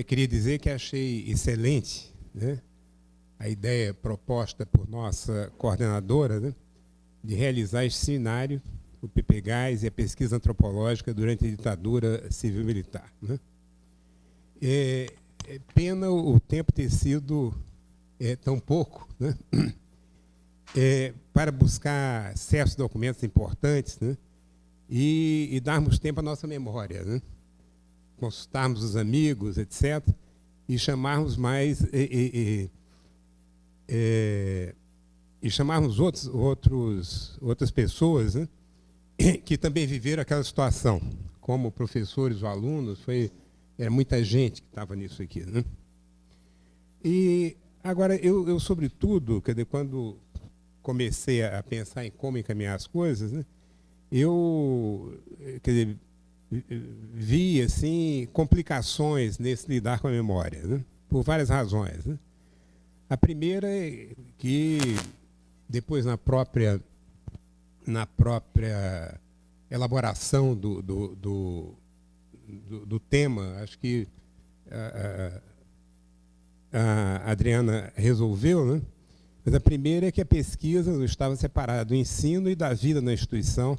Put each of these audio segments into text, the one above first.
queria dizer que achei excelente, né, a ideia proposta por nossa coordenadora, né, de realizar este seminário, o PPGás e a pesquisa antropológica durante a ditadura civil-militar. Né. Pena o tempo ter sido tão pouco, né, para buscar certos documentos importantes, né, e darmos tempo à nossa memória, né, consultarmos os amigos, etc., e chamarmos mais e chamarmos outras pessoas, né, que também viveram aquela situação, como professores ou alunos. Era muita gente que estava nisso aqui, né? E agora eu sobretudo, quer dizer, quando comecei a pensar em como encaminhar as coisas, né, eu, quer dizer, vi assim complicações nesse lidar com a memória, né, por várias razões, né. A primeira é que depois na própria elaboração do tema, acho que a Adriana resolveu, né? Mas a primeira é que a pesquisa não estava separada do ensino e da vida na instituição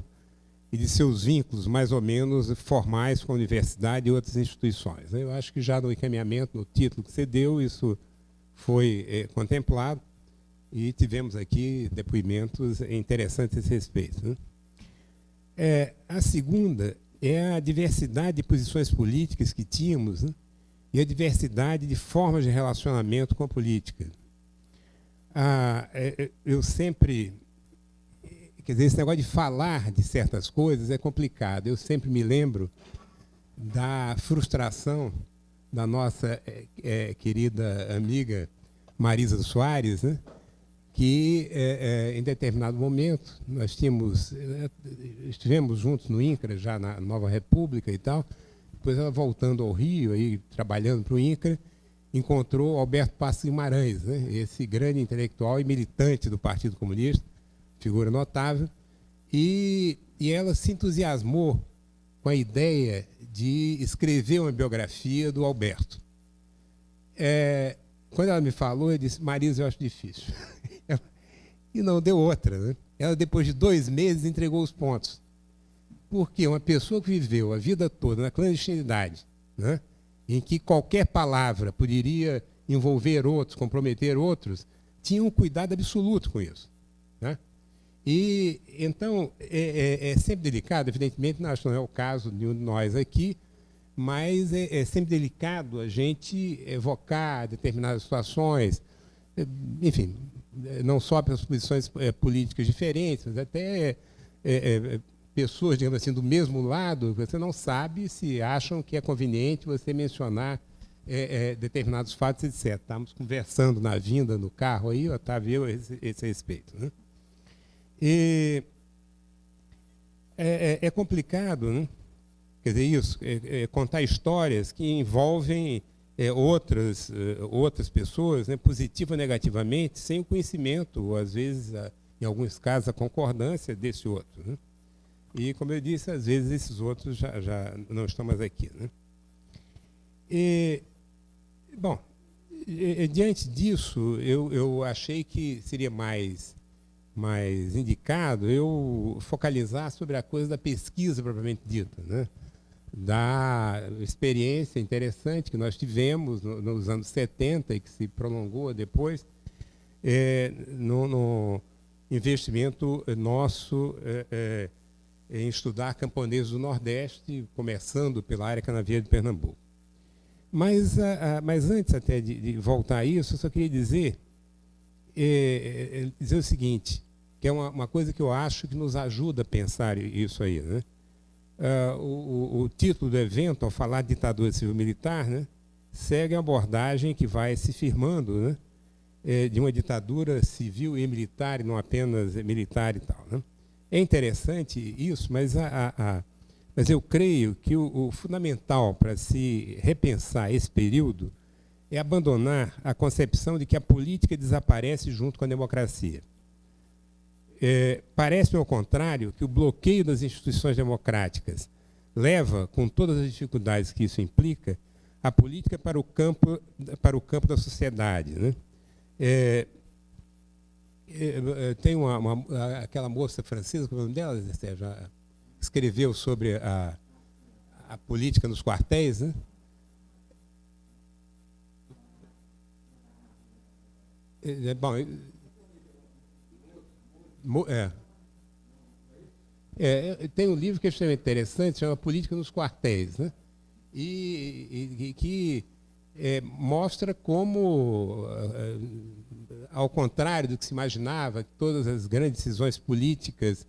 e de seus vínculos mais ou menos formais com a universidade e outras instituições, né? Eu acho que já no encaminhamento, no título que você deu, isso foi contemplado, e tivemos aqui depoimentos interessantes a esse respeito, né? A segunda é a diversidade de posições políticas que tínhamos, né, e a diversidade de formas de relacionamento com a política. Eu sempre... Quer dizer, esse negócio de falar de certas coisas é complicado. Eu sempre me lembro da frustração da nossa querida amiga Marisa Soares, né, que, em determinado momento, nós estivemos juntos no INCRA, já na Nova República e tal. Depois, ela voltando ao Rio, aí, trabalhando para o INCRA, encontrou Alberto Passos Guimarães, né, esse grande intelectual e militante do Partido Comunista, figura notável, e ela se entusiasmou com a ideia de escrever uma biografia do Alberto. Quando ela me falou, eu disse: Marisa, eu acho difícil. E não deu outra, né? Ela, depois de 2 meses, entregou os pontos. Porque uma pessoa que viveu a vida toda na clandestinidade, né, em que qualquer palavra poderia envolver outros, comprometer outros, tinha um cuidado absoluto com isso, né? E, então, é sempre delicado, evidentemente, acho que não é o caso de nenhum de nós aqui, mas é sempre delicado a gente evocar determinadas situações, enfim, não só pelas posições políticas diferentes, mas até pessoas, digamos assim, do mesmo lado, você não sabe se acham que é conveniente você mencionar determinados fatos, etc. Estávamos conversando na vinda, no carro, aí, Otávio, esse respeito, né? E é complicado, né? Quer dizer, isso, contar histórias que envolvem outras pessoas, né, positiva ou negativamente, sem o conhecimento, ou às vezes, em alguns casos, a concordância desse outro, né? E, como eu disse, às vezes esses outros já não estão mais aqui, né? Bom, diante disso, eu achei que seria mais indicado eu focalizar sobre a coisa da pesquisa propriamente dita, né? Da experiência interessante que nós tivemos nos anos 70 e que se prolongou depois, no investimento nosso em estudar camponeses do Nordeste, começando pela área canavieira de Pernambuco. Mas antes até de voltar a isso, eu só queria dizer o seguinte, que é uma coisa que eu acho que nos ajuda a pensar isso aí, né? O título do evento, ao falar de ditadura civil-militar, né, segue a abordagem que vai se firmando, né, de uma ditadura civil e militar, e não apenas militar e tal, né? É interessante isso, mas eu creio que o fundamental para se repensar esse período é abandonar a concepção de que a política desaparece junto com a democracia. Parece-me, ao contrário, que o bloqueio das instituições democráticas leva, com todas as dificuldades que isso implica, a política para o campo da sociedade, né? Tem aquela moça francesa, como é o nome dela, já escreveu sobre a política nos quartéis, né? Bom, tem um livro que é extremamente interessante, chama Política nos Quartéis, né? E que mostra como, ao contrário do que se imaginava, que todas as grandes decisões políticas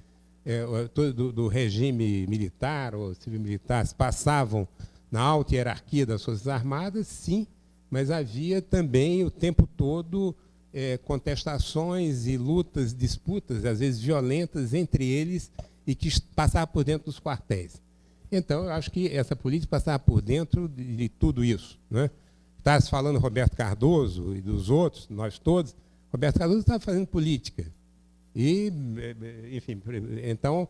do regime militar ou civil-militar passavam na alta hierarquia das Forças Armadas, sim, mas havia também o tempo todo contestações e lutas, disputas, às vezes violentas, entre eles, e que passavam por dentro dos quartéis. Então, eu acho que essa política passava por dentro de tudo isso, né? Está se falando Roberto Cardoso e dos outros, nós todos. Roberto Cardoso estava fazendo política. E, enfim, então,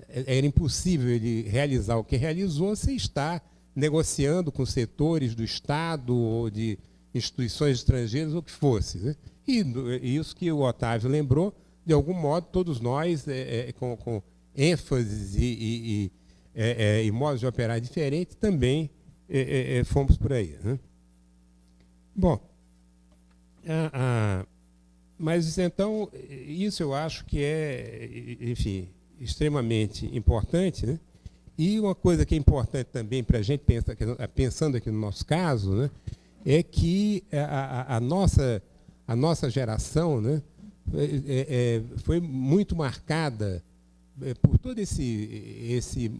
era impossível ele realizar o que realizou sem estar negociando com setores do Estado ou de instituições estrangeiras, ou o que fosse, né? E isso que o Otávio lembrou, de algum modo, todos nós, com ênfases e modos de operar diferentes, também fomos por aí, né? Bom, mas então, isso eu acho que enfim, extremamente importante, né? E uma coisa que é importante também para a gente, pensando aqui no nosso caso, né, é que a nossa geração, né, foi muito marcada por todo esse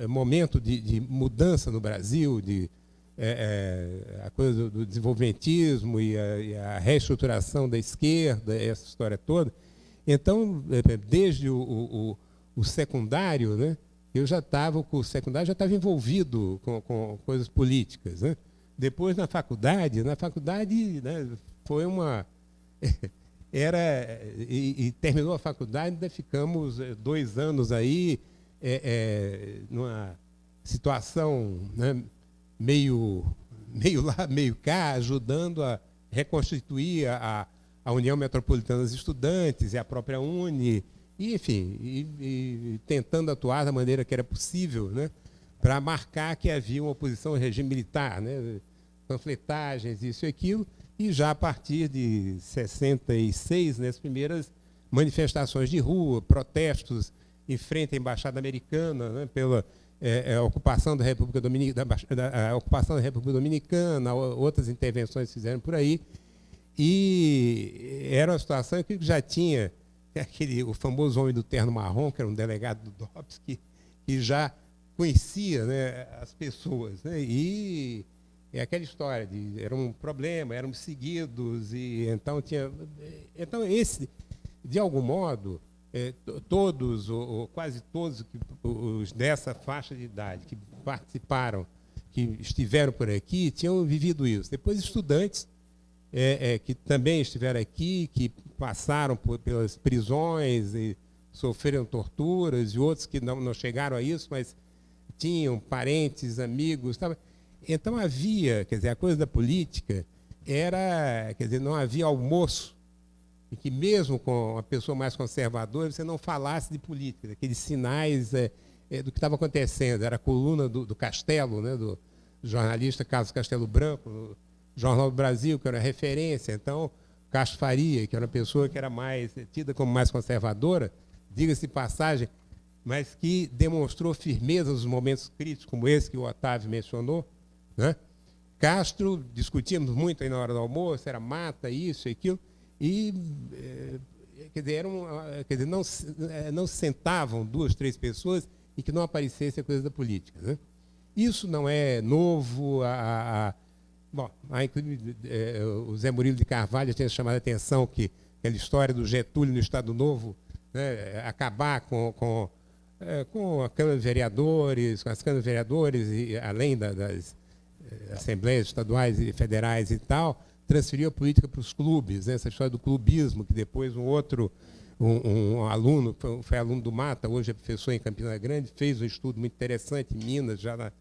momento de mudança no Brasil, a coisa do desenvolvimentismo e a reestruturação da esquerda, essa história toda. Então, desde o secundário, né, eu já estava, com o secundário, já estava envolvido com coisas políticas, né? Depois, na faculdade, né, foi uma... e terminou a faculdade, ainda ficamos 2 anos aí, numa situação, né, meio lá, meio cá, ajudando a reconstituir a União Metropolitana dos Estudantes e a própria UNE, e, enfim, e tentando atuar da maneira que era possível, né, para marcar que havia uma oposição ao regime militar, né, panfletagens, isso e aquilo, e já a partir de 66, né, as primeiras manifestações de rua, protestos em frente à Embaixada Americana, né, pela ocupação da República Dominicana, outras intervenções que fizeram por aí, e era uma situação que já tinha o famoso homem do terno marrom, que era um delegado do DOPS, que já conhecia, né, as pessoas, né, e aquela história era um problema, éramos seguidos, e então de algum modo, todos, ou quase todos os dessa faixa de idade que participaram, que estiveram por aqui, tinham vivido isso. Depois, estudantes que também estiveram aqui, que passaram pelas prisões e sofreram torturas, e outros que não chegaram a isso, mas tinham parentes, amigos. Então havia, quer dizer, a coisa da política era, quer dizer, não havia almoço, e que mesmo com uma pessoa mais conservadora, você não falasse de política, daqueles sinais do que estava acontecendo. Era a coluna do Castelo, né, do jornalista Carlos Castelo Branco, no Jornal do Brasil, que era referência. Então, Castro Faria, que era uma pessoa que era tida como mais conservadora, diga-se de passagem, mas que demonstrou firmeza nos momentos críticos, como esse que o Otávio mencionou, né? Castro, discutíamos muito aí na hora do almoço, era mata, isso e aquilo, e quer dizer, não se sentavam 2, 3 pessoas e que não aparecesse a coisa da política, né? Isso não é novo. Bom, inclusive, o Zé Murilo de Carvalho tinha chamado a atenção que aquela história do Getúlio no Estado Novo, né, acabar com a Câmara de Vereadores, com as câmaras de vereadores, e além das assembleias estaduais e federais e tal, transferiu a política para os clubes, né? Essa história do clubismo, que depois um aluno, foi aluno do Mata, hoje é professor em Campina Grande, fez um estudo muito interessante em Minas, já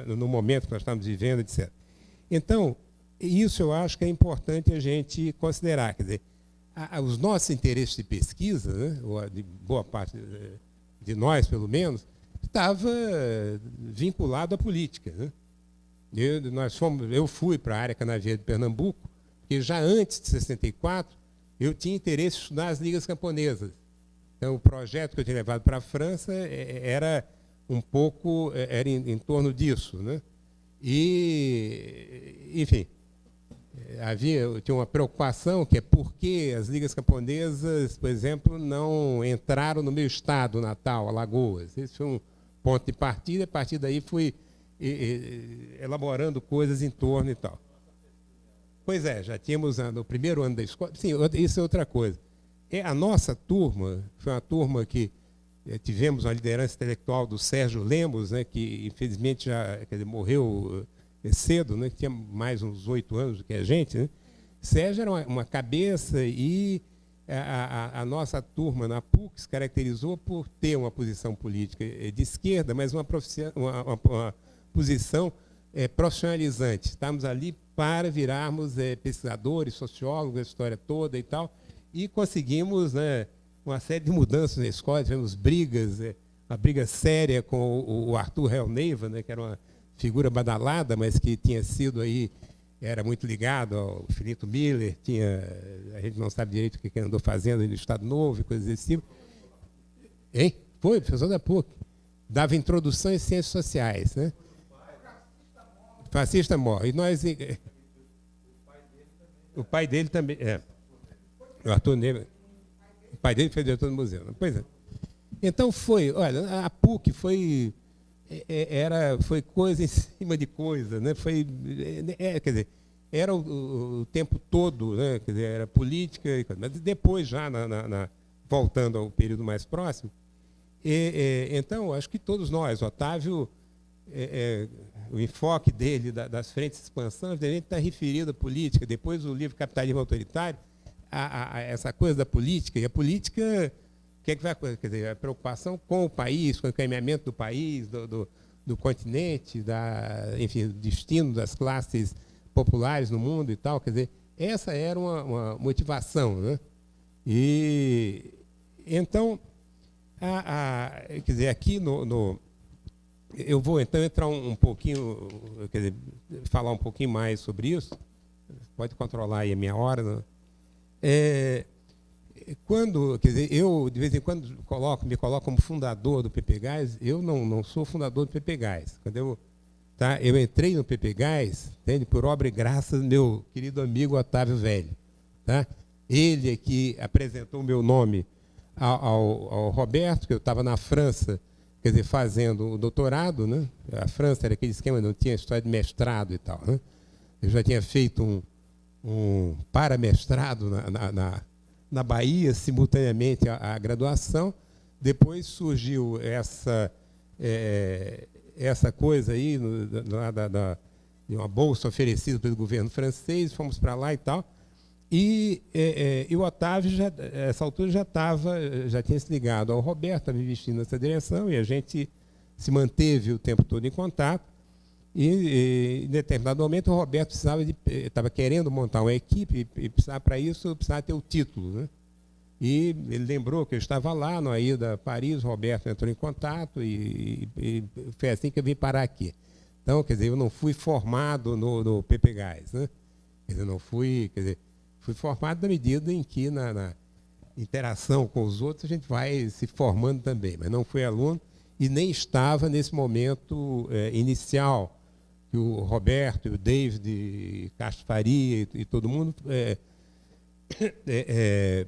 no momento que nós estamos vivendo, etc. Então, isso eu acho que é importante a gente considerar. Quer dizer, os nossos interesses de pesquisa, né, ou de boa parte de nós, pelo menos, estava vinculado à política. Né? Eu fui para a área canavieira de Pernambuco, porque já antes de 64, eu tinha interesse em estudar as ligas camponesas. Então, o projeto que eu tinha levado para a França era um pouco em torno disso. Né? E, enfim, tinha uma preocupação, que é por que as ligas camponesas, por exemplo, não entraram no meu estado natal, Alagoas. Esse foi um ponto de partida, e a partir daí fui elaborando coisas em torno e tal. Pois é, já tínhamos no primeiro ano da escola. Sim, isso é outra coisa. A nossa turma foi uma turma que tivemos uma liderança intelectual do Sérgio Lemos, né, que infelizmente morreu cedo, né, que tinha mais uns 8 anos do que a gente. Né? Sérgio era uma cabeça e a nossa turma na PUC se caracterizou por ter uma posição política de esquerda, mas uma posição profissionalizante. Estávamos ali para virarmos pesquisadores, sociólogos, a história toda e tal, e conseguimos, né, uma série de mudanças na escola, tivemos brigas, uma briga séria com o Arthur Helneiva, né, que era uma figura badalada, mas que tinha sido aí, era muito ligado ao Philito Miller, a gente não sabe direito o que ele andou fazendo no Estado Novo e coisas desse tipo. Hein? Foi, professor da PUC. Dava introdução em ciências sociais. Né? Fascista morre. E nós... O pai dele também... O Arthur Neiva. O pai dele foi diretor do museu. Né? Pois é. Então olha, a PUC foi coisa em cima de coisa, né? Quer dizer, era o tempo todo, né? Quer dizer, era política, mas depois já voltando ao período mais próximo. Então, acho que todos nós, Otávio, o enfoque dele das frentes de expansão, evidentemente está referido à política. Depois o livro Capitalismo Autoritário, essa coisa da política, e a política, o que é que vai acontecer? Quer dizer, a preocupação com o país, com o encaminhamento do país, do continente, enfim, do destino das classes populares no mundo e tal. Quer dizer, essa era uma motivação. Né? E, então, quer dizer, aqui eu vou então entrar um pouquinho, quer dizer, falar um pouquinho mais sobre isso. Pode controlar aí a minha hora. Né? Quer dizer, eu de vez em quando me coloco como fundador do PPGás, eu não sou fundador do PPGás. Quando eu entrei no PPGás, entende, por obra e graça do meu querido amigo Otávio Velho. Tá? Ele é que apresentou o meu nome ao Roberto, que eu estava na França, quer dizer, fazendo o doutorado. Né? A França era aquele esquema, não tinha história de mestrado e tal. Né? Eu já tinha feito um paramestrado na Bahia, simultaneamente à graduação. Depois surgiu essa coisa aí, de uma bolsa oferecida pelo governo francês, fomos para lá e tal. E o Otávio, essa altura, já tinha se ligado ao Roberto, estava investindo nessa direção, e a gente se manteve o tempo todo em contato. E em determinado momento, o Roberto estava querendo montar uma equipe, e para isso precisava ter o título. Né? E ele lembrou que eu estava lá, na ida a Paris, o Roberto entrou em contato, e foi assim que eu vim parar aqui. Então, quer dizer, eu não fui formado no PPGás. Né? Quer dizer, fui formado na medida em que, na interação com os outros, a gente vai se formando também, mas não fui aluno e nem estava nesse momento inicial que o Roberto, o David, Castro Faria e todo mundo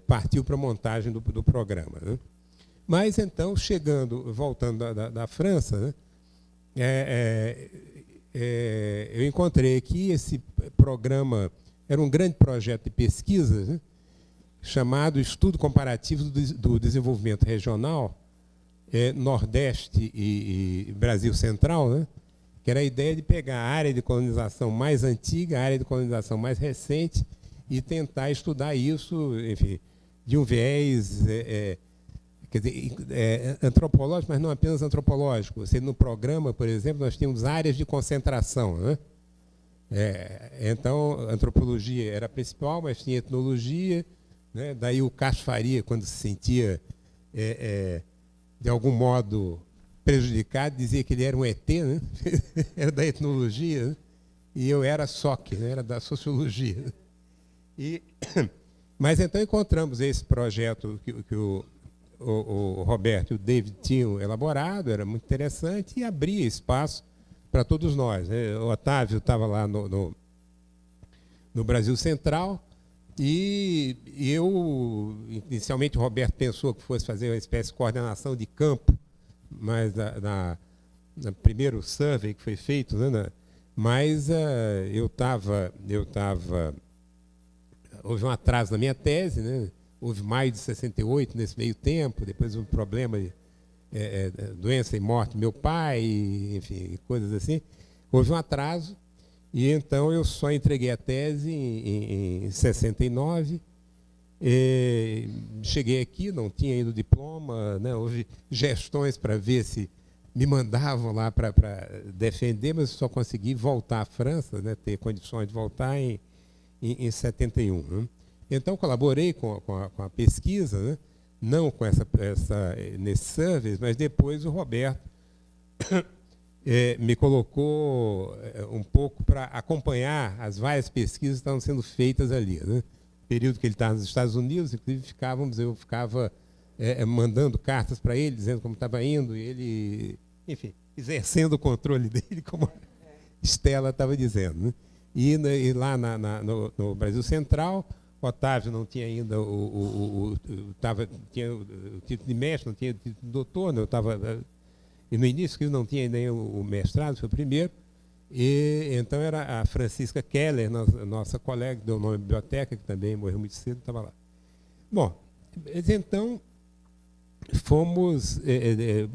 partiu para a montagem do programa. Né? Mas, então, voltando da França, né, eu encontrei aqui esse programa, era um grande projeto de pesquisa, né, chamado Estudo Comparativo do Desenvolvimento Regional, Nordeste e Brasil Central, né, que era a ideia de pegar a área de colonização mais antiga, a área de colonização mais recente, e tentar estudar isso, enfim, de um viés quer dizer, antropológico, mas não apenas antropológico. Você, no programa, por exemplo, nós tínhamos áreas de concentração, né? Então, antropologia era a principal, mas tinha etnologia, né? Daí o Castro Faria, quando se sentia, de algum modo, prejudicado, dizia que ele era um ET, né? Era da etnologia, né? E eu era SOC, né? Era da sociologia. Mas então encontramos esse projeto que o Roberto e o David tinham elaborado, era muito interessante, e abria espaço para todos nós, né? O Otávio estava lá no Brasil Central, e eu, inicialmente, o Roberto pensou que fosse fazer uma espécie de coordenação de campo, mas no primeiro survey que foi feito, né? Mas houve um atraso na minha tese, né? Houve maio de 68 nesse meio tempo, depois um problema de doença e morte do meu pai, enfim, coisas assim. Houve um atraso, e então eu só entreguei a tese em 69. Cheguei aqui, não tinha ainda o diploma, né? Houve gestões para ver se me mandavam lá para defender, mas eu só consegui voltar à França, né? Ter condições de voltar em 71. Né? Então, colaborei com a pesquisa, né? Não com nesse survey, mas depois o Roberto me colocou um pouco para acompanhar as várias pesquisas que estavam sendo feitas ali. Né? No período que ele estava nos Estados Unidos, inclusive eu ficava mandando cartas para ele, dizendo como estava indo, e ele, enfim, exercendo o controle dele, como a Estela estava dizendo. Né? E lá no Brasil Central, o Otávio não tinha ainda tinha o título de mestre, não tinha o título de doutor, né? E no início que não tinha nem o mestrado, foi o primeiro. E então era a Francisca Keller, nossa colega, que deu o nome à biblioteca, que também morreu muito cedo, estava lá. Bom, então fomos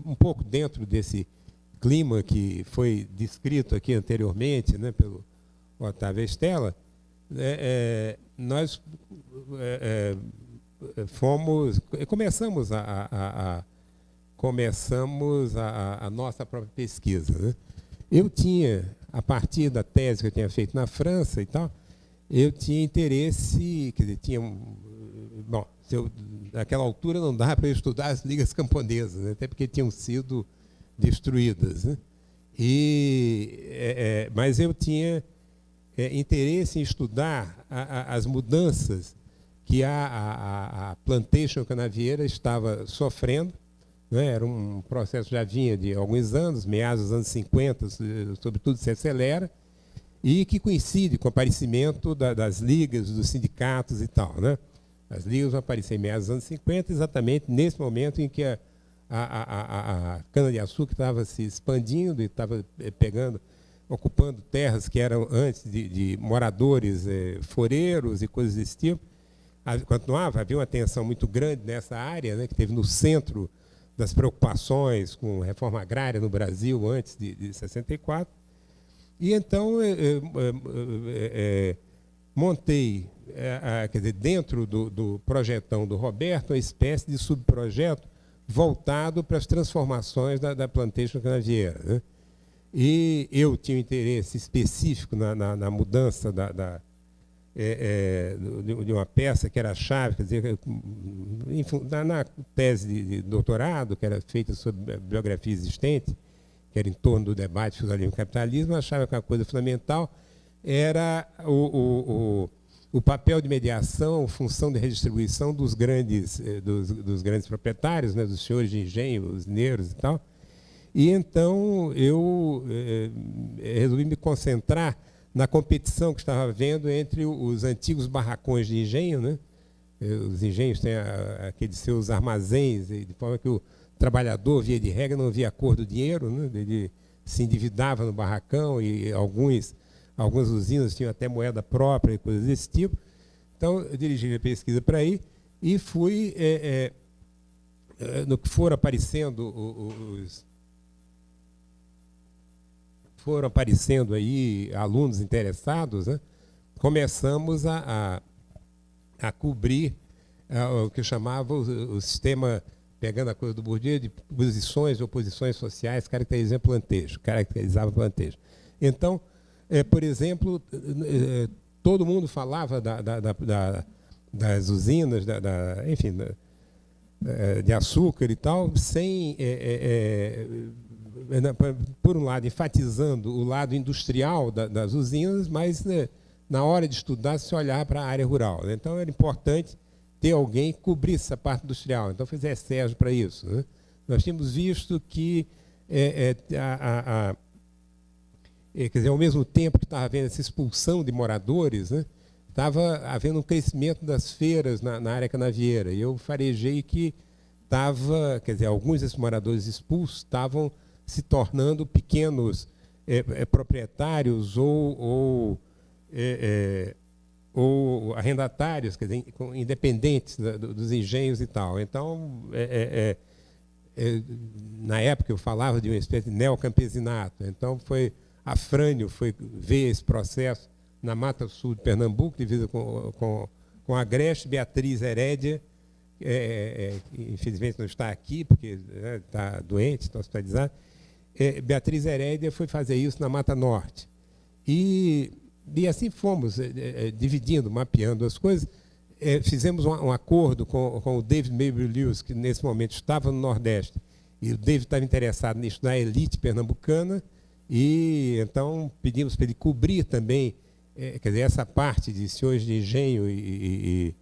um pouco dentro desse clima que foi descrito aqui anteriormente, né, pelo Otávio e Estela. Nós começamos a nossa própria pesquisa. Né? Eu tinha, a partir da tese que eu tinha feito na França e tal, eu tinha interesse, quer dizer, naquela altura não dava para eu estudar as ligas camponesas, né? Até porque tinham sido destruídas. Né? Mas eu tinha interesse em estudar as mudanças que a plantation canavieira estava sofrendo. Né? Era um processo que já vinha de alguns anos, meados dos anos 50, sobretudo se acelera, e que coincide com o aparecimento das ligas, dos sindicatos e tal. Né? As ligas vão aparecer em meados dos anos 50, exatamente nesse momento em que a cana-de-açúcar estava se expandindo e estava ocupando terras que eram antes de moradores foreiros e coisas desse tipo. Havia uma tensão muito grande nessa área, né, que teve no centro das preocupações com reforma agrária no Brasil antes de 64. E então montei, quer dizer, dentro do projetão do Roberto, uma espécie de subprojeto voltado para as transformações da plantation canavieira. Né? E eu tinha um interesse específico na mudança de uma peça que era a chave, quer dizer, na tese de doutorado, que era feita sobre a biografia existente, que era em torno do debate socialismo e capitalismo, eu achava que uma coisa fundamental era o papel de mediação, função de redistribuição dos grandes proprietários, né, dos senhores de engenho, os mineiros e tal. E então eu resolvi me concentrar na competição que estava havendo entre os antigos barracões de engenho. Né? Os engenhos têm aqueles seus armazéns, de forma que o trabalhador, via de regra, não via a cor do dinheiro, né? Ele se endividava no barracão, e algumas usinas tinham até moeda própria e coisas desse tipo. Então, eu dirigi a pesquisa para aí e fui, no que foram aparecendo aí alunos interessados, né? Começamos a cobrir o que chamava o sistema pegando a coisa do Bourdieu, de posições e oposições sociais, caracterizava Plantejo. Então, por exemplo, todo mundo falava das usinas, enfim, de açúcar e tal, sem, por um lado, enfatizando o lado industrial das usinas, mas na hora de estudar se olhar para a área rural. Então, era importante ter alguém que cobrisse essa parte industrial. Então, fez Sérgio para isso. Né? Nós tínhamos visto que, quer dizer, ao mesmo tempo que estava havendo essa expulsão de moradores, né, estava havendo um crescimento das feiras na área canavieira. E eu farejei que estava, quer dizer, alguns desses moradores expulsos estavam se tornando pequenos proprietários ou arrendatários, quer dizer, independentes dos engenhos e tal. Então, na época eu falava de uma espécie de neocampesinato. Então, a Frânio foi ver esse processo na Mata Sul de Pernambuco, divisa com a Agreste. Beatriz Herédia, infelizmente não está aqui, porque está doente, está hospitalizada. Beatriz Herédia foi fazer isso na Mata Norte. E assim fomos dividindo, mapeando as coisas. Fizemos um acordo com o David Maybury Lewis, que nesse momento estava no Nordeste, e o David estava interessado em estudar a elite pernambucana, e então pedimos para ele cobrir também, quer dizer, essa parte de senhores de engenho e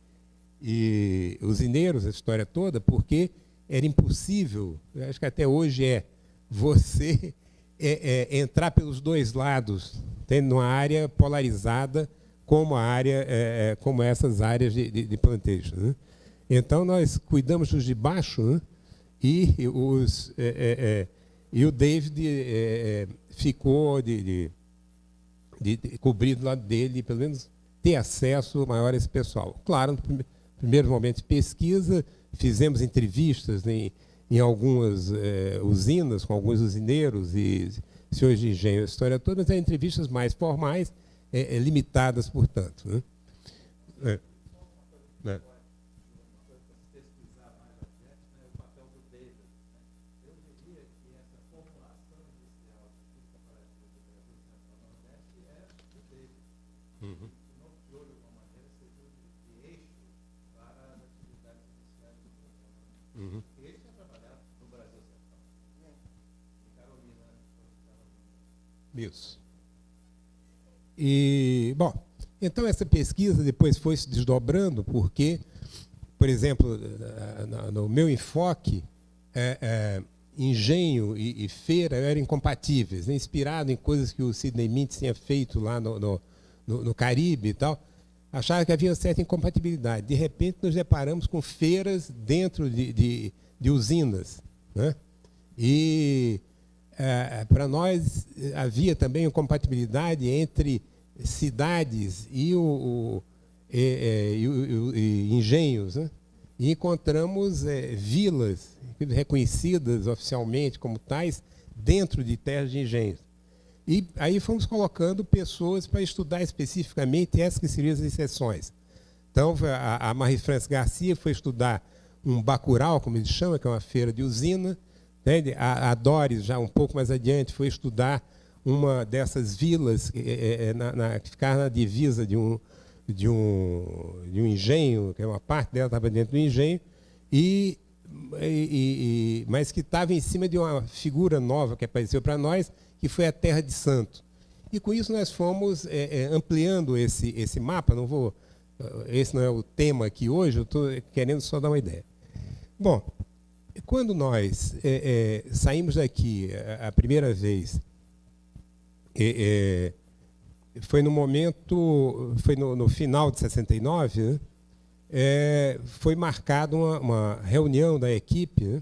usineiros, a história toda, porque era impossível, acho que até hoje você entrar pelos dois lados, tendo uma área polarizada como como essas áreas de plantation. Né? Então, nós cuidamos dos de baixo, né? e o David ficou de cobrir do lado dele, pelo menos ter acesso maior a esse pessoal. Claro, no primeiro momento de pesquisa, fizemos entrevistas em algumas usinas, com alguns usineiros e senhores de engenho, a história toda, mas entrevistas mais formais, limitadas, portanto. Né? Uhum. Isso. E, bom, então essa pesquisa depois foi se desdobrando, porque, por exemplo, no meu enfoque, engenho e feira eram incompatíveis, né? Inspirado em coisas que o Sidney Mintz tinha feito lá no Caribe e tal, achava que havia uma certa incompatibilidade. De repente, nos deparamos com feiras dentro de usinas. Né? E, para nós, havia também uma compatibilidade entre cidades e engenhos. Né? E encontramos vilas reconhecidas oficialmente como tais dentro de terras de engenhos. E aí fomos colocando pessoas para estudar especificamente essas que seriam as exceções. Então, a Marie-France Garcia foi estudar um Bacurau, como eles chamam, que é uma feira de usina. Entende? A Doris, já um pouco mais adiante, foi estudar uma dessas vilas que ficava na divisa de um engenho, que uma parte dela estava dentro do engenho, mas que estava em cima de uma figura nova que apareceu para nós, que foi a Terra de Santo. E com isso nós fomos ampliando esse mapa. Esse não é o tema aqui hoje, eu estou querendo só dar uma ideia. Bom, quando nós saímos daqui a primeira vez, foi no final de 69, né? Foi marcada uma reunião da equipe. Né?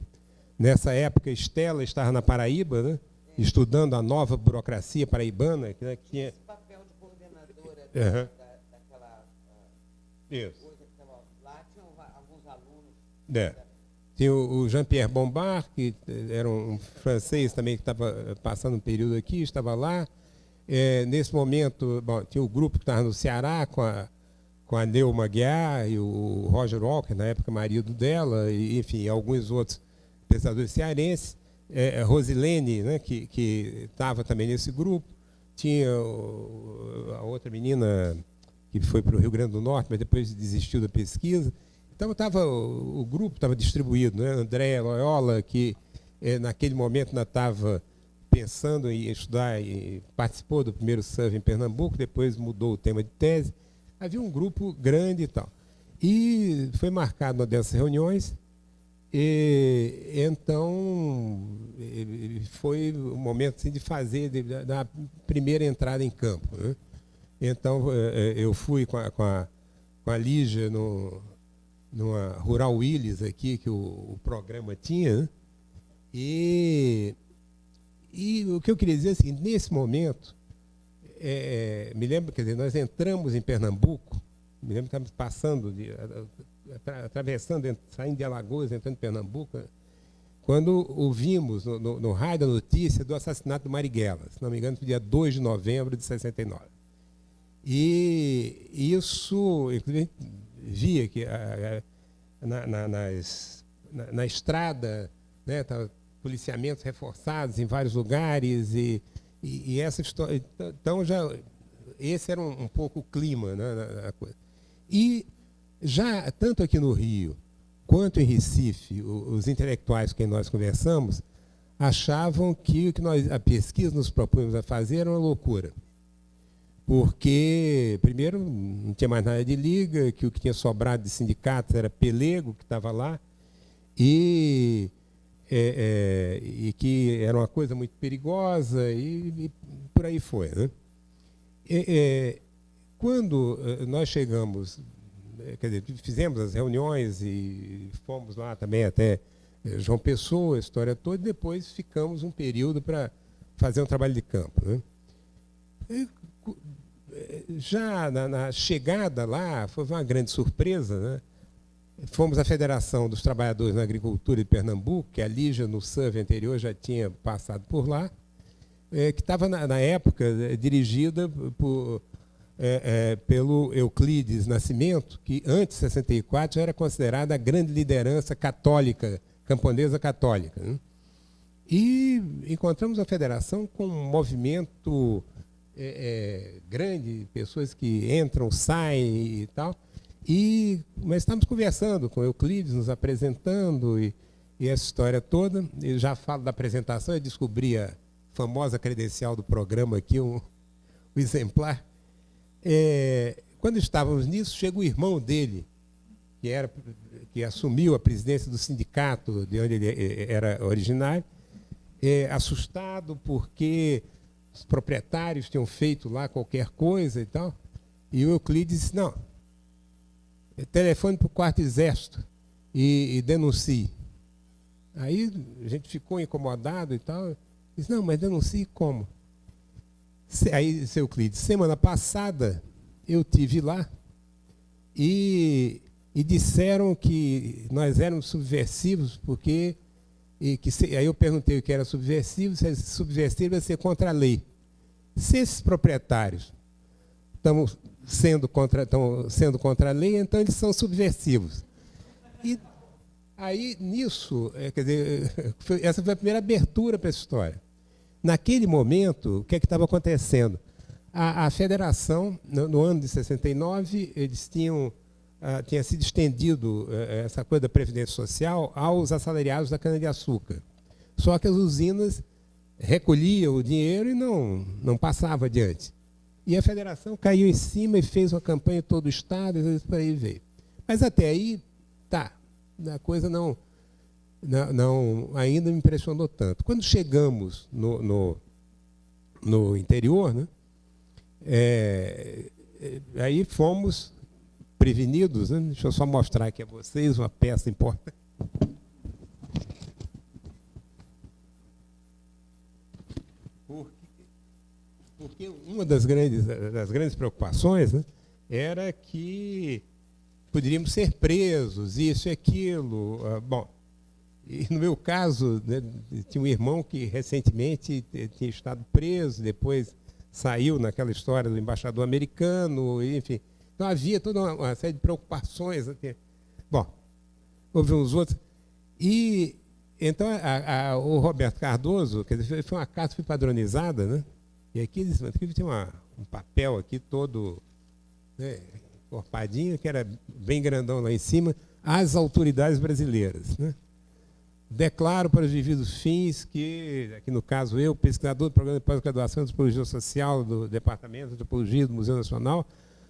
Nessa época, Estela estava na Paraíba, né? Estudando a nova burocracia paraibana. Né? Que tinha esse papel de coordenadora daquela coisa que estava lá, tinham alguns alunos. Tinha o Jean-Pierre Bombard, que era um francês também que estava passando um período aqui, estava lá. Nesse momento, bom, tinha o grupo que estava no Ceará, com com a Neuma Guiar e o Roger Walker, na época marido dela, e, enfim, alguns outros pesquisadores cearenses, Rosilene, né, que estava também nesse grupo, tinha a outra menina que foi para o Rio Grande do Norte, mas depois desistiu da pesquisa. Então o grupo estava distribuído, né? André Loyola, que naquele momento ainda estava pensando em estudar e participou do primeiro survey em Pernambuco, depois mudou o tema de tese. Havia um grupo grande e tal. E foi marcado uma dessas reuniões, e então foi o momento assim, de fazer, da primeira entrada em campo, né? Então eu fui com a Lígia numa Rural Willis aqui, que o programa tinha, né? E o que eu queria dizer é assim, nesse momento, me lembro, quer dizer, nós entramos em Pernambuco, me lembro que estávamos passando, atravessando, saindo de Alagoas, entrando em Pernambuco, né? Quando ouvimos no rádio a notícia do assassinato do Marighella, se não me engano, no dia 2 de novembro de 69. E isso, inclusive, via que na estrada, né, policiamentos reforçados em vários lugares, e essa história. Então, esse era um pouco o clima, né, na coisa. E já, tanto aqui no Rio quanto em Recife, os intelectuais com quem nós conversamos achavam que o que a pesquisa nos propomos a fazer era uma loucura. Porque, primeiro, não tinha mais nada de liga, que o que tinha sobrado de sindicatos era pelego, que estava lá, e que era uma coisa muito perigosa, e por aí foi, né? Quando nós chegamos, quer dizer, fizemos as reuniões e fomos lá também até João Pessoa, a história toda, e depois ficamos um período para fazer um trabalho de campo, né? Já na chegada lá, foi uma grande surpresa, né? Fomos à Federação dos Trabalhadores na Agricultura de Pernambuco, que a Lígia, no survey anterior, já tinha passado por lá, que estava, na época, dirigida pelo Euclides Nascimento, que antes de 64 já era considerada a grande liderança católica, camponesa católica, né? E encontramos a federação com um movimento grande, pessoas que entram, saem e tal. Mas estamos conversando com o Euclides, nos apresentando, e essa história toda. Eu já falo da apresentação, eu descobri a famosa credencial do programa aqui, o exemplar. Quando estávamos nisso, chega o irmão dele, que assumiu a presidência do sindicato de onde ele era originário, assustado porque os proprietários tinham feito lá qualquer coisa e tal. E o Euclides disse, não, telefone para o quarto exército e denuncie. Aí a gente ficou incomodado e tal. Disse, não, mas denuncie como? Aí, seu Euclides, semana passada eu tive lá e disseram que nós éramos subversivos porque... aí eu perguntei o que era subversivo, se subversivo ia ser contra a lei. Se esses proprietários estão sendo contra a lei, então eles são subversivos. E aí, nisso, quer dizer, essa foi a primeira abertura para essa história. Naquele momento, o que estava acontecendo? A federação, no ano de 69, eles tinha sido estendido essa coisa da Previdência Social aos assalariados da cana-de-açúcar. Só que as usinas recolhiam o dinheiro e não passava adiante. E a federação caiu em cima e fez uma campanha em todo o Estado, e por aí veio. Mas até aí, a coisa ainda me impressionou tanto. Quando chegamos no interior, né, aí fomos prevenidos, né? Deixa eu só mostrar aqui a vocês uma peça importante. Porque uma das grandes preocupações, né, era que poderíamos ser presos, isso e aquilo. Bom, e no meu caso, né, tinha um irmão que recentemente tinha estado preso, depois saiu naquela história do embaixador americano, enfim. Então havia toda uma série de preocupações. Bom, houve uns outros. E então o Roberto Cardoso, quer dizer, foi uma carta foi padronizada, né? E aqui tinha um papel aqui todo, né, encorpadinho, que era bem grandão lá em cima, às autoridades brasileiras, né? Declaro para os devidos fins que, aqui no caso eu, pesquisador do Programa de Pós-Graduação de Antropologia Social do Departamento de Antropologia do Museu Nacional,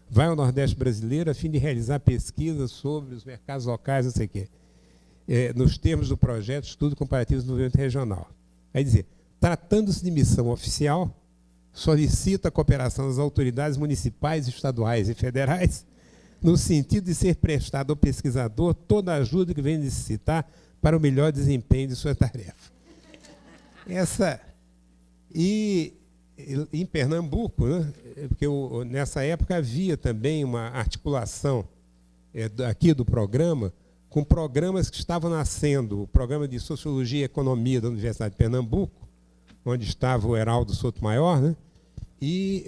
vai ao Nordeste brasileiro a fim de realizar pesquisas sobre os mercados locais, não sei o quê, nos termos do projeto Estudo Comparativo do Desenvolvimento Regional. Quer dizer, tratando-se de missão oficial, solicita a cooperação das autoridades municipais, estaduais e federais, no sentido de ser prestada ao pesquisador toda a ajuda que venha necessitar para o melhor desempenho de sua tarefa. E em Pernambuco, né, porque nessa época havia também uma articulação aqui do programa com programas que estavam nascendo, o programa de Sociologia e Economia da Universidade de Pernambuco, onde estava o Heraldo Sotomayor, né, e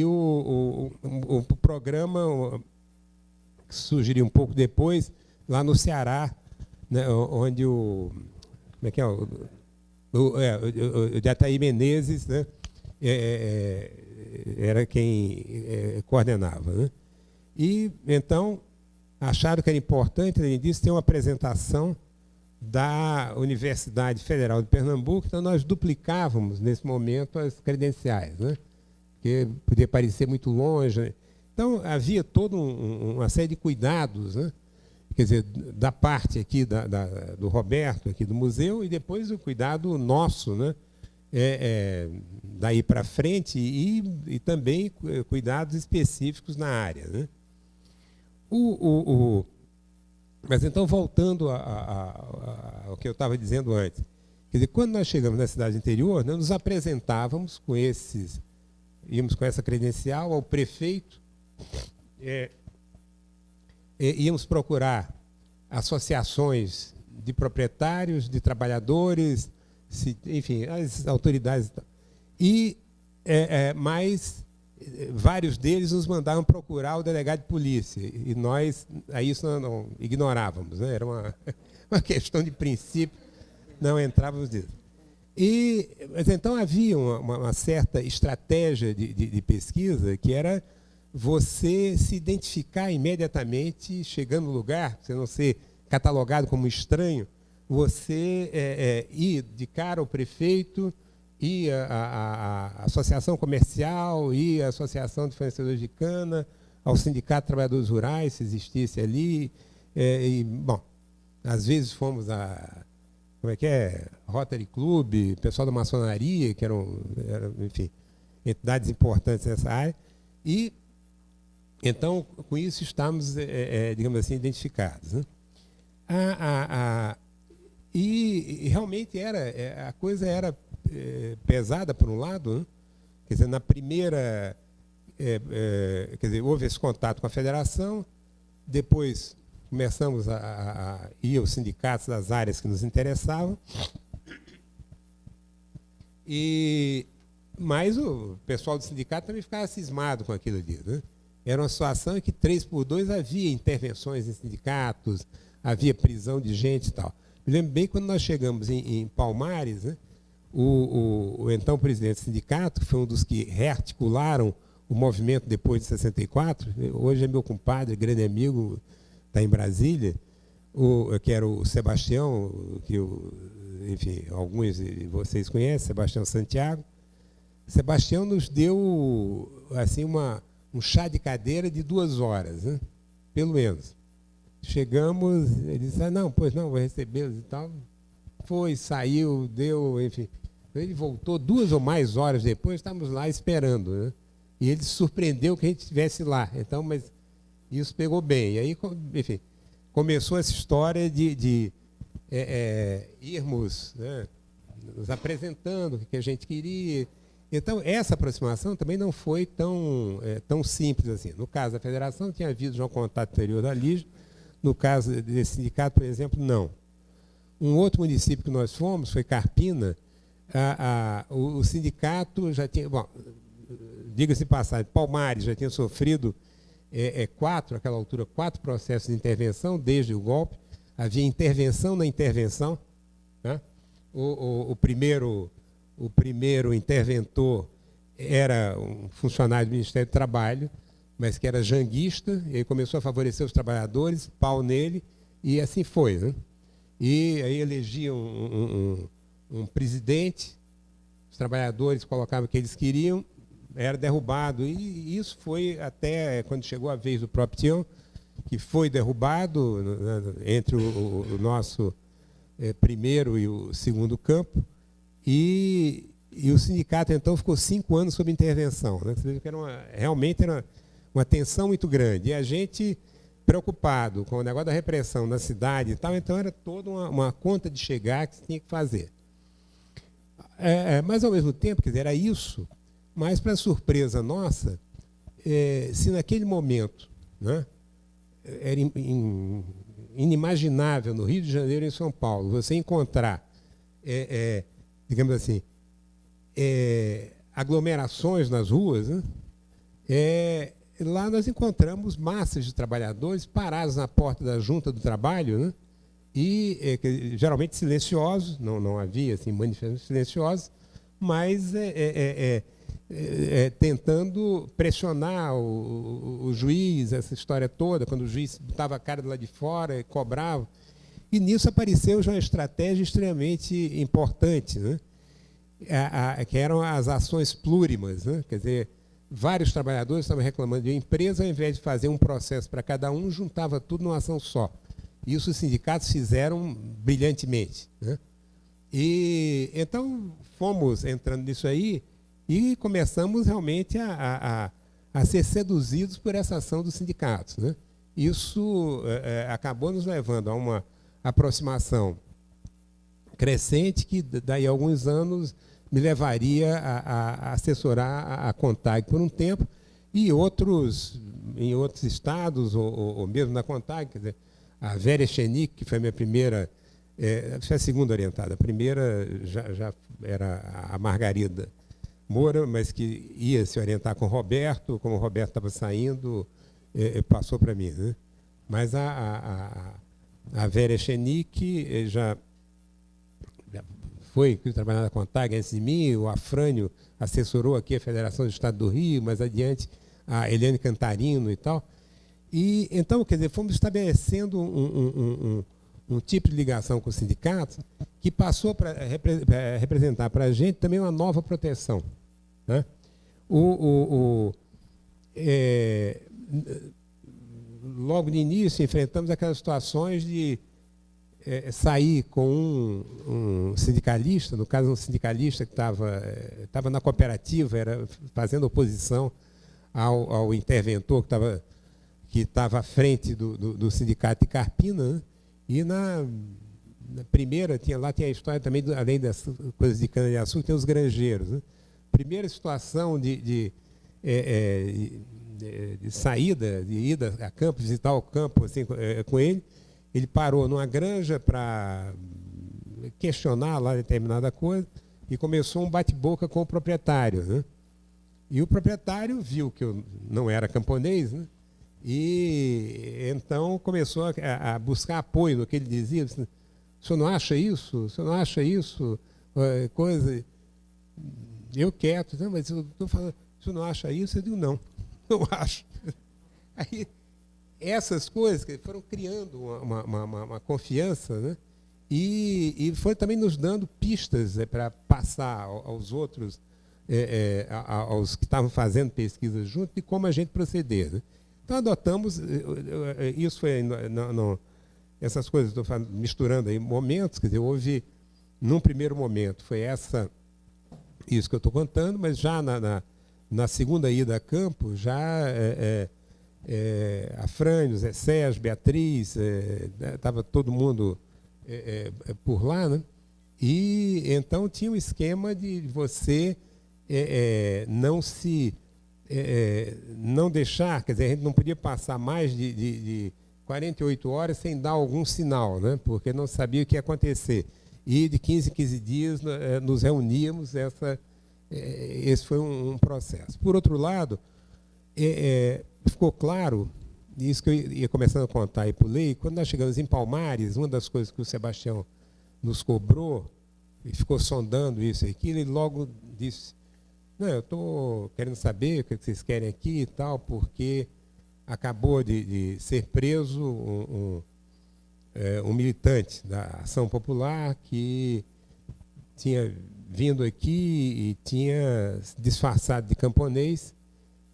o programa que surgiria um pouco depois, lá no Ceará, né, onde o Jataí Menezes, né, era quem coordenava, né? E, então, acharam que era importante, além disso, ter uma apresentação da Universidade Federal de Pernambuco, então nós duplicávamos, nesse momento, as credenciais, né? Porque podia parecer muito longe, né? Então, havia toda uma série de cuidados, né? Quer dizer, da parte aqui do Roberto, aqui do museu, e depois o cuidado nosso, né? Daí para frente, e também cuidados específicos na área, né? Mas então, voltando ao que eu estava dizendo antes, quer dizer, quando nós chegamos na cidade interior, nós nos apresentávamos íamos com essa credencial ao prefeito, íamos procurar associações de proprietários, de trabalhadores, enfim, as autoridades. Mas vários deles nos mandavam procurar o delegado de polícia, e nós, isso não ignorávamos, né? Era uma questão de princípio, não entrávamos nisso. Mas então havia uma certa estratégia de pesquisa, que era você se identificar imediatamente, chegando no lugar, você não ser catalogado como estranho, você ir de cara ao prefeito, ir à associação comercial, ir à associação de fornecedores de cana, ao sindicato de trabalhadores rurais, se existisse ali. Bom, às vezes fomos Rotary Club, pessoal da maçonaria, que eram, enfim, entidades importantes nessa área. E, então, com isso, estamos, digamos assim, identificados, né? E realmente a coisa era pesada, por um lado, né? Quer dizer, na primeira, quer dizer, houve esse contato com a federação, depois começamos a ir aos sindicatos das áreas que nos interessavam, mas o pessoal do sindicato também ficava cismado com aquilo ali, né? Era uma situação em que 3x2 havia intervenções em sindicatos, havia prisão de gente e tal. Me lembro bem quando nós chegamos em Palmares, né? O então presidente do sindicato, que foi um dos que rearticularam o movimento depois de 64, hoje é meu compadre, grande amigo, está em Brasília, que era o Sebastião, que enfim, alguns de vocês conhecem, Sebastião Santiago. Sebastião nos deu assim, um chá de cadeira de 2 horas, né? Pelo menos. Chegamos, ele disse, não, pois não, vou recebê-los e tal. Foi, saiu, deu, enfim. Ele voltou 2 ou mais horas depois, estávamos lá esperando, né? E ele se surpreendeu que a gente estivesse lá. Então, mas isso pegou bem. E aí, enfim, começou essa história de irmos, né, nos apresentando o que a gente queria. Então, essa aproximação também não foi tão simples assim. No caso da federação, tinha havido já um contato anterior da LIJ. No caso desse sindicato, por exemplo, não. Um outro município que nós fomos foi Carpina. O sindicato já tinha... Bom, diga-se de passagem, Palmares já tinha sofrido naquela altura, 4 processos de intervenção desde o golpe. Havia intervenção na intervenção, né? O primeiro interventor era um funcionário do Ministério do Trabalho, mas que era janguista, e ele começou a favorecer os trabalhadores, pau nele, e assim foi, né? E aí elegia um presidente, os trabalhadores colocavam o que eles queriam, era derrubado. E isso foi até quando chegou a vez do próprio Tião, que foi derrubado entre o nosso primeiro e o segundo campo, e o sindicato, então, ficou 5 anos sob intervenção, né? Realmente era uma tensão muito grande. E a gente, preocupado com o negócio da repressão na cidade e tal, então era toda uma conta de chegar que se tinha que fazer. Mas, ao mesmo tempo, quer dizer, era isso, mas, para surpresa nossa, se naquele momento, né, era inimaginável no Rio de Janeiro e em São Paulo você encontrar, digamos assim, aglomerações nas ruas, né, lá nós encontramos massas de trabalhadores parados na porta da Junta do Trabalho, né, e geralmente silenciosos, não havia assim, manifestações silenciosas, mas tentando pressionar o juiz, essa história toda, quando o juiz botava a cara do lado de fora e cobrava. E nisso apareceu já uma estratégia extremamente importante, né? Que eram as ações plurimas, né? Quer dizer, vários trabalhadores estavam reclamando de uma empresa, ao invés de fazer um processo para cada um, juntava tudo numa ação só. Isso os sindicatos fizeram brilhantemente, né? E então fomos entrando nisso aí e começamos realmente a ser seduzidos por essa ação dos sindicatos, né? Isso acabou nos levando a uma aproximação crescente que, daí a alguns anos, me levaria a assessorar a CONTAG por um tempo, e em outros estados, ou mesmo na CONTAG, quer dizer, a Vera Echenique, que foi a minha primeira, foi a segunda orientada, a primeira já era a Margarida Moura, mas que ia se orientar com o Roberto, como o Roberto estava saindo, passou para mim, né? Mas a Vera Echenique já foi trabalhar na CONTAG antes de mim, o Afrânio assessorou aqui a Federação do Estado do Rio, mais adiante a Eliane Cantarino e tal. E então, quer dizer, fomos estabelecendo um tipo de ligação com os sindicatos que passou para representar para a gente também uma nova proteção, né? Logo no início, enfrentamos aquelas situações de sair com um sindicalista, no caso um sindicalista que estava na cooperativa, era fazendo oposição ao interventor que estava à frente do sindicato de Carpina, né? E na primeira, tinha a história também, além das coisas de cana-de-açúcar, tem os granjeiros, né? Primeira situação de saída, de ida a campo, visitar o campo assim, com ele parou numa granja para questionar lá determinada coisa e começou um bate-boca com o proprietário, né? E o proprietário viu que eu não era camponês, né? E então começou a buscar apoio no que ele dizia. Assim, o senhor não acha isso? O senhor não acha isso? Coisa. Eu quieto, não, mas eu estou falando, o senhor não acha isso? Eu digo, não acho. Aí, essas coisas que foram criando uma confiança, né? E foi também nos dando pistas para passar aos outros, aos que estavam fazendo pesquisa junto, de como a gente proceder, né? Então, adotamos, isso foi, essas coisas, estou misturando aí momentos, quer dizer, houve, num primeiro momento, foi isso que eu estou contando, mas já na segunda ida a campo, já Afrânio, Zé Sérgio, Beatriz, estava todo mundo por lá, né? E então tinha um esquema de você não deixar, quer dizer, a gente não podia passar mais de 48 horas sem dar algum sinal, né? Porque não sabia o que ia acontecer. E de 15 em 15 dias nos reuníamos, esse foi um processo. Por outro lado, ficou claro, isso que eu ia começando a contar e pulei, quando nós chegamos em Palmares, uma das coisas que o Sebastião nos cobrou, e ficou sondando isso e aquilo, ele logo disse, não, eu estou querendo saber o que vocês querem aqui e tal, porque acabou de ser preso um militante da Ação Popular que tinha vindo aqui e tinha se disfarçado de camponês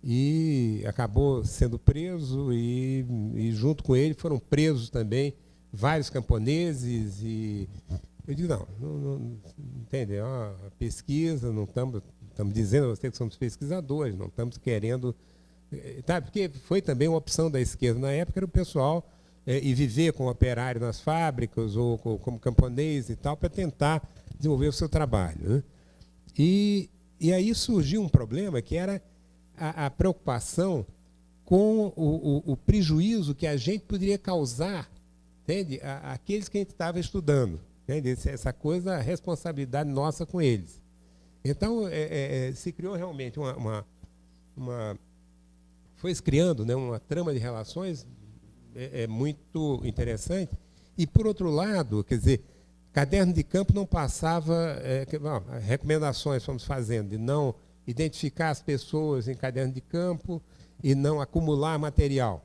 e acabou sendo preso e junto com ele foram presos também vários camponeses e eu digo, não entende, a pesquisa, não estamos dizendo a você que somos pesquisadores, não estamos querendo, tá, porque foi também uma opção da esquerda na época, era o pessoal e viver como operário nas fábricas ou como camponês e tal, para tentar desenvolver o seu trabalho, né? E aí surgiu um problema que era a preocupação com o prejuízo que a gente poderia causar, entende? Aqueles que a gente estava estudando, entende? Essa coisa, a responsabilidade nossa com eles. Então, se criou realmente foi se criando, né, uma trama de relações muito interessante. E, por outro lado, quer dizer, caderno de campo não passava, recomendações fomos fazendo de não identificar as pessoas em caderno de campo e não acumular material.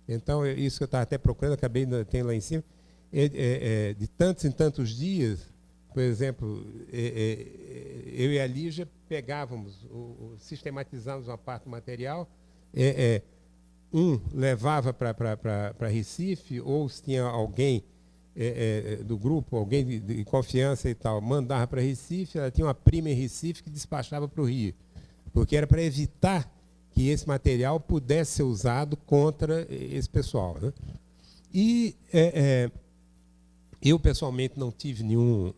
Então, isso que eu estava até procurando, acabei de ter lá em cima, de tantos em tantos dias, por exemplo, eu e a Lígia pegávamos, sistematizávamos uma parte do material, um levava para Recife, ou se tinha alguém do grupo, alguém de confiança e tal, mandava para Recife, ela tinha uma prima em Recife que despachava para o Rio, porque era para evitar que esse material pudesse ser usado contra esse pessoal, né? E eu, pessoalmente, não tive nenhum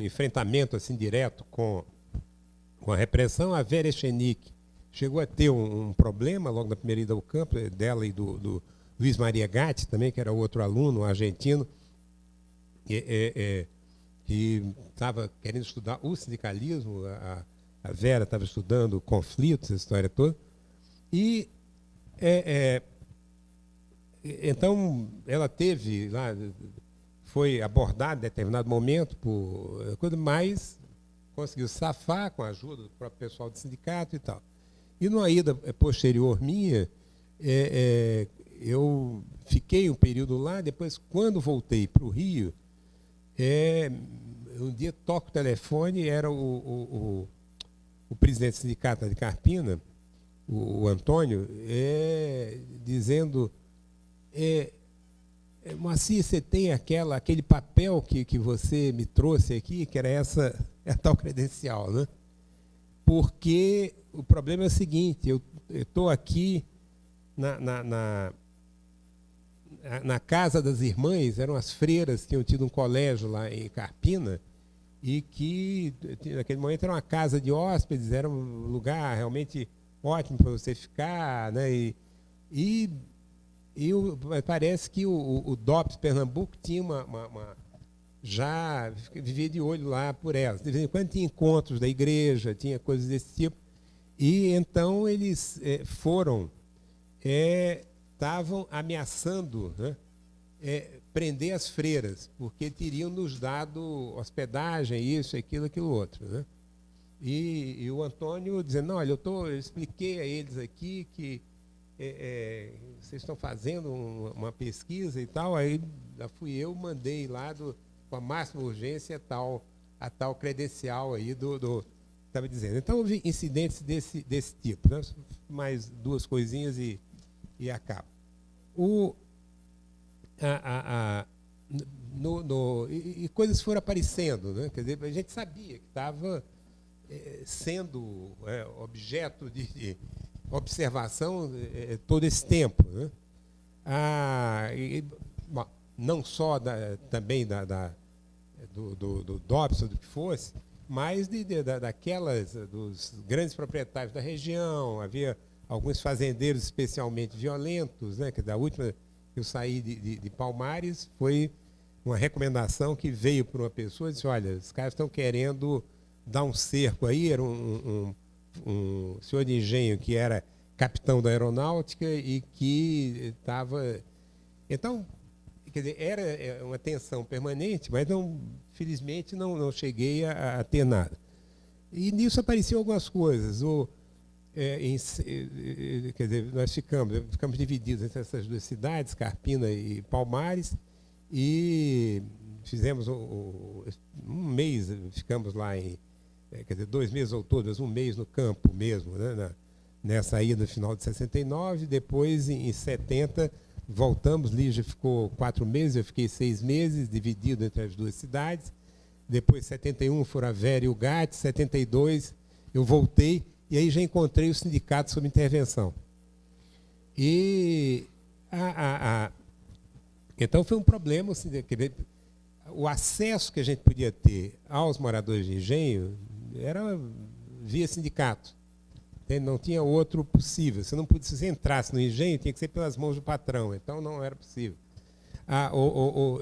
enfrentamento assim direto com a repressão. A Vera Echenique chegou a ter um problema logo na primeira ida ao campo, dela e do Luiz Maria Gatti, também, que era outro aluno, um argentino, que estava querendo estudar o sindicalismo. A Vera estava estudando conflitos, essa história toda. E, então, ela teve lá, foi abordada em determinado momento por coisa, mas conseguiu safar com a ajuda do próprio pessoal do sindicato e tal. E numa ida posterior minha, eu fiquei um período lá, depois, quando voltei para o Rio, um dia toco o telefone, era o presidente do sindicato de Carpina, o Antônio, dizendo, Moacir, você tem aquele papel que você me trouxe aqui, que era a tal credencial, né? Porque o problema é o seguinte, eu estou aqui na casa das irmãs, eram as freiras, tinham tido um colégio lá em Carpina, e que, naquele momento, era uma casa de hóspedes, era um lugar realmente ótimo para você ficar, né? E parece que o DOPS Pernambuco tinha já vivia de olho lá por elas. De vez em quando tinha encontros da igreja, tinha coisas desse tipo. E então eles estavam ameaçando, né, prender as freiras, porque teriam nos dado hospedagem, isso, aquilo outro, né? E o Antônio dizendo, não, olha, eu expliquei a eles aqui que vocês estão fazendo uma pesquisa e tal, aí fui eu, mandei lá com a máxima urgência a tal credencial aí estava dizendo. Então, houve incidentes desse tipo, né? Mais duas coisinhas e acabo. E coisas foram aparecendo, né? Quer dizer, a gente sabia que estava sendo objeto de observação todo esse tempo, né? Bom, não só também do DOPS, ou do que fosse, mas dos grandes proprietários da região. Havia alguns fazendeiros especialmente violentos, né? Que da última que eu saí de Palmares foi uma recomendação que veio por uma pessoa e disse, olha, os caras estão querendo dar um cerco aí, era um senhor de engenho que era capitão da aeronáutica e que estava... Então, quer dizer, era uma tensão permanente, mas felizmente não cheguei a ter nada. E nisso apareciam algumas coisas. Quer dizer, nós ficamos divididos entre essas duas cidades, Carpina e Palmares, e fizemos um mês, ficamos lá quer dizer, 2 meses ou todas, 1 mês no campo mesmo, né, nessa ida no final de 69, depois em 70 voltamos, Lígia ficou 4 meses, eu fiquei 6 meses, dividido entre as duas cidades. Depois, 71, foram a Vera e o GAT, 72, eu voltei, e aí já encontrei o sindicato sob intervenção. E então foi um problema, o acesso que a gente podia ter aos moradores de engenho era via sindicato. Não tinha outro possível. Se você entrasse no engenho, tinha que ser pelas mãos do patrão, então não era possível.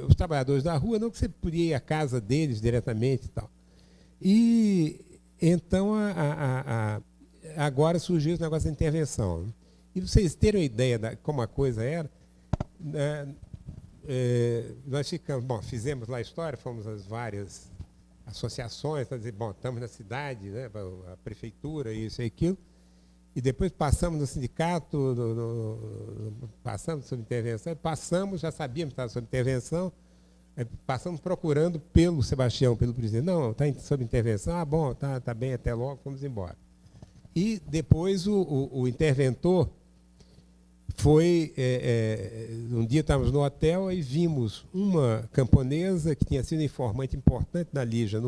Os trabalhadores da rua, não que você podia ir à casa deles diretamente e tal. E então agora surgiu esse negócio da intervenção. E vocês terem uma ideia de como a coisa era, nós fizemos lá a história, fomos às várias associações, para dizer, estamos na cidade, né, a prefeitura, isso e aquilo, e depois passamos no sindicato, passamos sob intervenção, já sabíamos que estava sob intervenção, passamos procurando pelo Sebastião, pelo presidente. Não, está sob intervenção, bom, tá bem, até logo, vamos embora. E depois o interventor foi, um dia estávamos no hotel e vimos uma camponesa que tinha sido informante importante da Lígia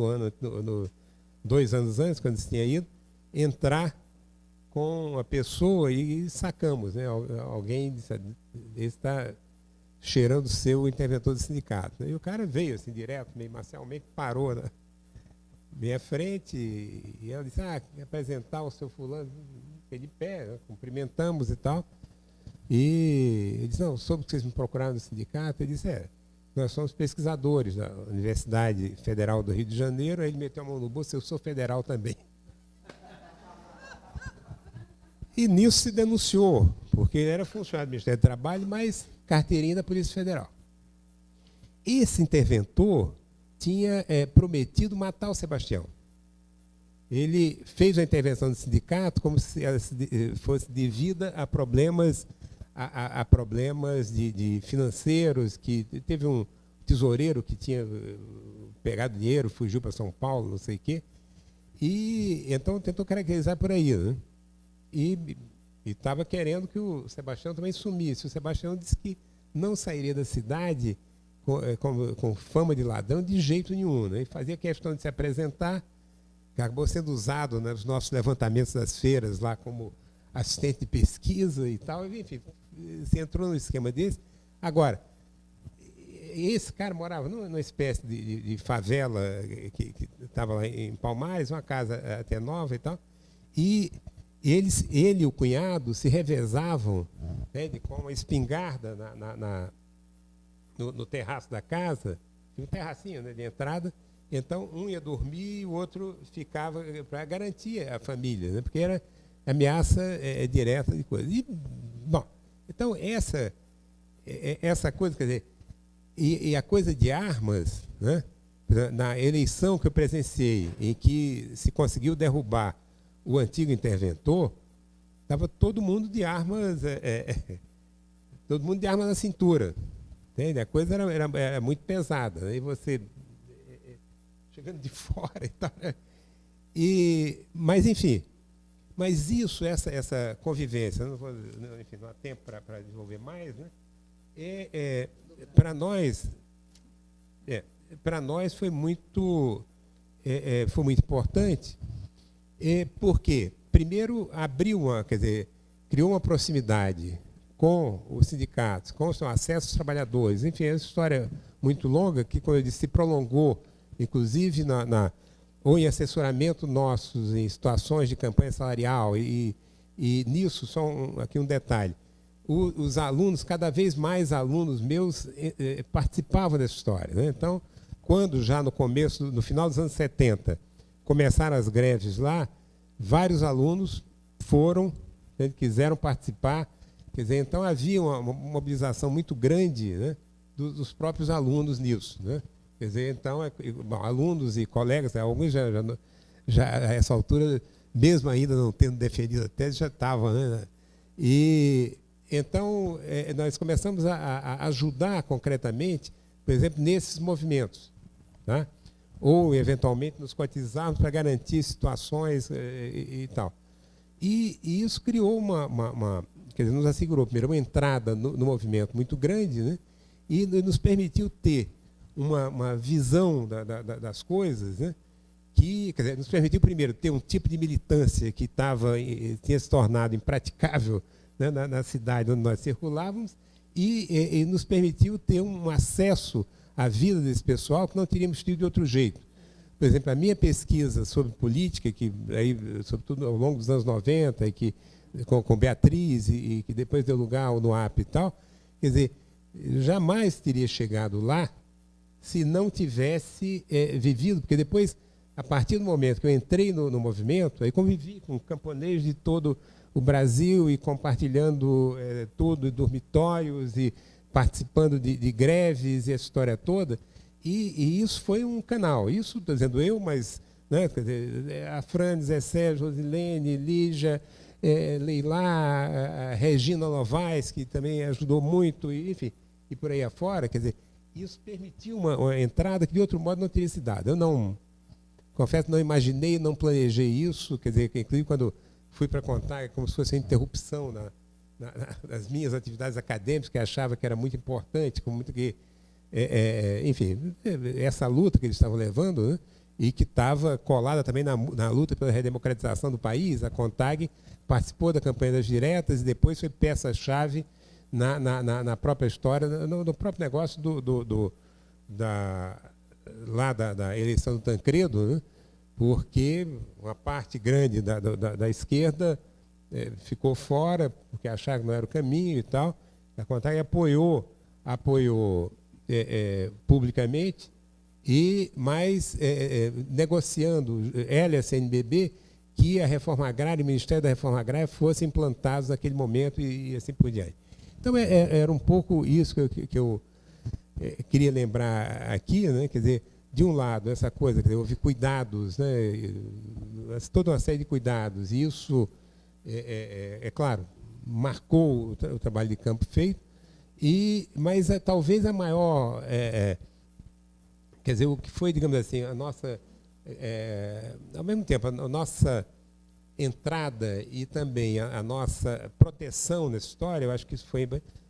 2 anos antes, quando se tinha ido, entrar com a pessoa e sacamos, né? Alguém disse, esse está cheirando o seu interventor do sindicato. E o cara veio assim direto, meio marcialmente, parou na minha frente e ela disse, apresentar o seu fulano, fiquei de pé, né? Cumprimentamos e tal. E ele disse, não, soube que vocês me procuraram no sindicato. Ele disse, nós somos pesquisadores da Universidade Federal do Rio de Janeiro. Aí ele meteu a mão no bolso, eu sou federal também. E nisso se denunciou, porque ele era funcionário do Ministério do Trabalho, mas carteirinha da Polícia Federal. Esse interventor tinha prometido matar o Sebastião. Ele fez a intervenção do sindicato como se ela fosse devida a problemas, a problemas de financeiros, que teve um tesoureiro que tinha pegado dinheiro, fugiu para São Paulo, não sei o quê, e então tentou caracterizar por aí, né? E estava querendo que o Sebastião também sumisse. O Sebastião disse que não sairia da cidade com fama de ladrão de jeito nenhum, né? E fazia questão de se apresentar, acabou sendo usado nos nossos levantamentos das feiras lá como assistente de pesquisa e tal. Enfim, se entrou no esquema desse. Agora, esse cara morava numa espécie de favela que estava lá em Palmares, uma casa até nova e tal, e ele e o cunhado se revezavam, né, com uma espingarda no terraço da casa, um terracinho, né, de entrada. Então, um ia dormir e o outro ficava para garantir a família, né, porque era ameaça direta de coisa. E, bom, então, essa coisa, quer dizer, e a coisa de armas, né, na eleição que eu presenciei, em que se conseguiu derrubar o antigo interventor, estava todo mundo de armas, todo mundo de armas na cintura. Entende? A coisa era muito pesada. Aí você chegando de fora e tal. Né? Mas, enfim, essa convivência, enfim, não há tempo para desenvolver mais, né? Para nós foi muito importante. Por quê? Primeiro, criou uma proximidade com os sindicatos, com o acesso aos trabalhadores. Enfim, é uma história muito longa que, como eu disse, se prolongou, inclusive ou em assessoramento nossos em situações de campanha salarial. E nisso, só aqui um detalhe, os alunos, cada vez mais alunos meus participavam dessa história. Né? Então, quando já no final dos anos 70, começaram as greves lá, vários alunos foram, quiseram participar. Quer dizer, então havia uma mobilização muito grande, né, dos próprios alunos nisso, né? Quer dizer, então, bom, alunos e colegas, alguns já a essa altura, mesmo ainda não tendo defendido a tese, já estavam, né? E então nós começamos a ajudar concretamente, por exemplo, nesses movimentos, tá? Ou eventualmente nos cotizarmos para garantir situações e tal. E isso criou quer dizer, nos assegurou primeiro uma entrada no movimento muito grande, né? E nos permitiu ter uma visão das coisas, né? Que, quer dizer, nos permitiu primeiro ter um tipo de militância que tinha se tornado impraticável, né, na cidade onde nós circulávamos, e nos permitiu ter um acesso à vida desse pessoal que não teríamos tido de outro jeito. Por exemplo, a minha pesquisa sobre política, que aí, sobretudo ao longo dos anos 90, e que, com Beatriz, e que depois deu lugar ao NUAP e tal, quer dizer, jamais teria chegado lá se não tivesse vivido, porque depois, a partir do momento que eu entrei no movimento, aí convivi com camponeses de todo o Brasil e compartilhando tudo, e dormitórios, e participando de greves e essa história toda, e isso foi um canal. Isso, estou dizendo eu, mas, né, quer dizer, a Fran, Zé Sérgio, Rosilene, Lígia, Leilá, a Regina Novaes, que também ajudou muito, enfim, e por aí afora, quer dizer, isso permitiu uma entrada que de outro modo não teria se dado. Eu não, confesso, não imaginei, não planejei isso, quer dizer, que inclusive quando fui para contar, como se fosse uma interrupção nas minhas atividades acadêmicas, que achava que era muito importante, como muito que, enfim, essa luta que eles estavam levando, né, e que estava colada também na luta pela redemocratização do país. A CONTAG participou da campanha das diretas e depois foi peça-chave na própria história, no próprio negócio da eleição do Tancredo, né? Porque uma parte grande da esquerda ficou fora, porque achava que não era o caminho e tal. A CONTAG apoiou publicamente, mas negociando, ela e a CNBB, que a reforma agrária e o Ministério da Reforma Agrária fossem implantados naquele momento e assim por diante. Então, era um pouco isso que eu queria lembrar aqui, né? Quer dizer, de um lado, essa coisa, quer dizer, houve cuidados, né? Toda uma série de cuidados, e isso, claro, marcou o trabalho de campo feito, mas talvez a maior, quer dizer, o que foi, digamos assim, a nossa, ao mesmo tempo, a nossa entrada e também a nossa proteção nessa história, eu acho que isso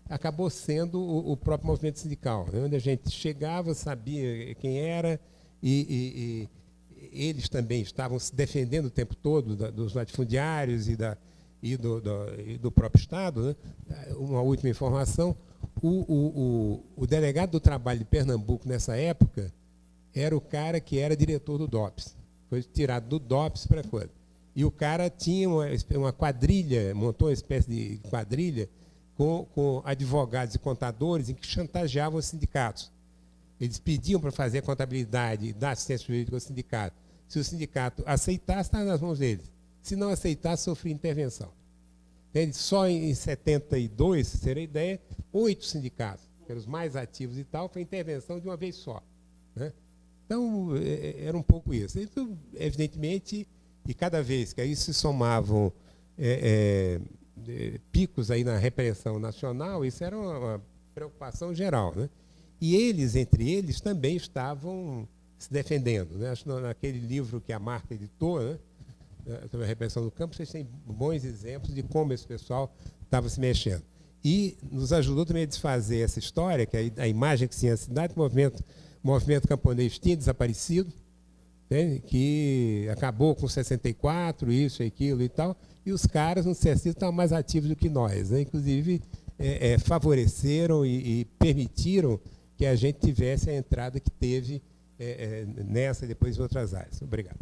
acabou sendo o próprio movimento sindical, né, onde a gente chegava, sabia quem era, e eles também estavam se defendendo o tempo todo dos latifundiários e do próprio Estado, né. Uma última informação, o delegado do trabalho de Pernambuco, nessa época, era o cara que era diretor do DOPS. Foi tirado do DOPS para coisa. E o cara tinha uma quadrilha, montou uma espécie de quadrilha com advogados e contadores em que chantageavam os sindicatos. Eles pediam para fazer a contabilidade e dar assistência jurídica ao sindicato. Se o sindicato aceitasse, estava nas mãos deles. Se não aceitasse, sofria intervenção. Só em 72, se ter ideia, 8 sindicatos, que eram os mais ativos e tal, foi intervenção de uma vez só, né? Então, era um pouco isso. Então, evidentemente, e cada vez que aí se somavam picos aí na repressão nacional, isso era uma preocupação geral, né? E eles, entre eles, também estavam se defendendo, né? Acho que naquele livro que a Marta editou, né, sobre a repressão do campo, vocês têm bons exemplos de como esse pessoal estava se mexendo. E nos ajudou também a desfazer essa história, que a imagem que tinha a cidade, o movimento camponês tinha desaparecido, né, que acabou com 64, isso e aquilo e tal, e os caras no CSI estavam mais ativos do que nós, né? Inclusive favoreceram e permitiram que a gente tivesse a entrada que teve nessa e depois em outras áreas. Obrigado.